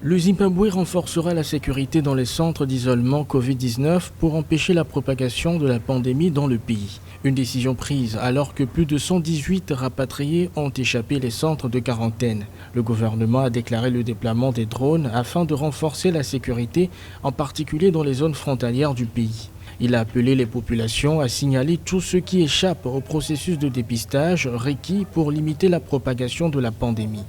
Le Zimbabwe renforcera la sécurité dans les centres d'isolement Covid-19 pour empêcher la propagation de la pandémie dans le pays. Une décision prise alors que plus de 118 rapatriés ont échappé les centres de quarantaine. Le gouvernement a déclaré le déploiement des drones afin de renforcer la sécurité, en particulier dans les zones frontalières du pays. Il a appelé les populations à signaler tous ceux qui échappent au processus de dépistage requis pour limiter la propagation de la pandémie.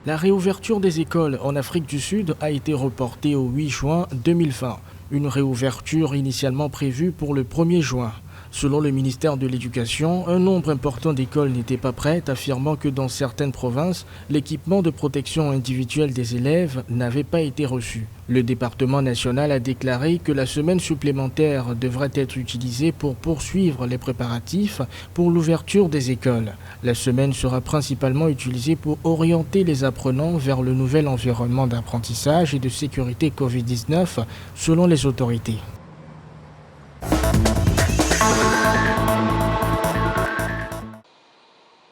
La réouverture des écoles en Afrique du Sud a été reportée au 8 juin 2020, une réouverture initialement prévue pour le 1er juin. Selon le ministère de l'Éducation, un nombre important d'écoles n'étaient pas prêtes, affirmant que dans certaines provinces, l'équipement de protection individuelle des élèves n'avait pas été reçu. Le département national a déclaré que la semaine supplémentaire devrait être utilisée pour poursuivre les préparatifs pour l'ouverture des écoles. La semaine sera principalement utilisée pour orienter les apprenants vers le nouvel environnement d'apprentissage et de sécurité Covid-19, selon les autorités.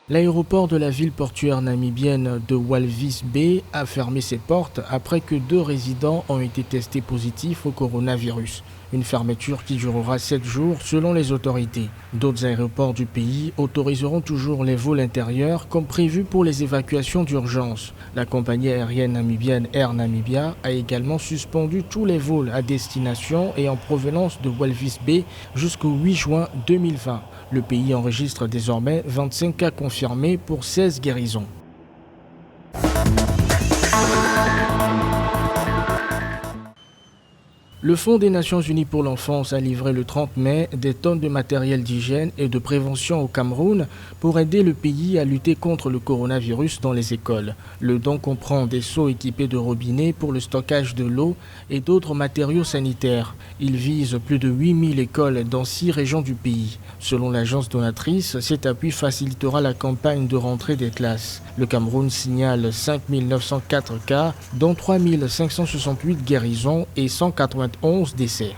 L'aéroport de la ville portuaire namibienne de Walvis Bay a fermé ses portes après que 2 résidents ont été testés positifs au coronavirus. Une fermeture qui durera 7 jours selon les autorités. D'autres aéroports du pays autoriseront toujours les vols intérieurs comme prévu pour les évacuations d'urgence. La compagnie aérienne namibienne Air Namibia a également suspendu tous les vols à destination et en provenance de Walvis Bay jusqu'au 8 juin 2020. Le pays enregistre désormais 25 cas confirmés pour 16 guérisons. Le Fonds des Nations Unies pour l'enfance a livré le 30 mai des tonnes de matériel d'hygiène et de prévention au Cameroun pour aider le pays à lutter contre le coronavirus dans les écoles. Le don comprend des seaux équipés de robinets pour le stockage de l'eau et d'autres matériaux sanitaires. Il vise plus de 8000 écoles dans 6 régions du pays. Selon l'agence donatrice, cet appui facilitera la campagne de rentrée des classes. Le Cameroun signale 5904 cas, dont 3568 guérisons et 191 décès.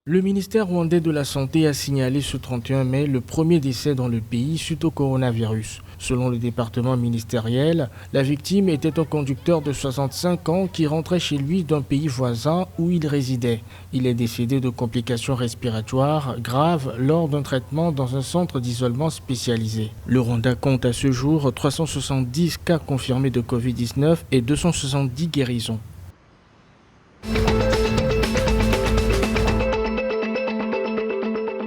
Le ministère rwandais de la Santé a signalé ce 31 mai le premier décès dans le pays suite au coronavirus. Selon le département ministériel, la victime était un conducteur de 65 ans qui rentrait chez lui d'un pays voisin où il résidait. Il est décédé de complications respiratoires graves lors d'un traitement dans un centre d'isolement spécialisé. Le Rwanda compte à ce jour 370 cas confirmés de Covid-19 et 270 guérisons.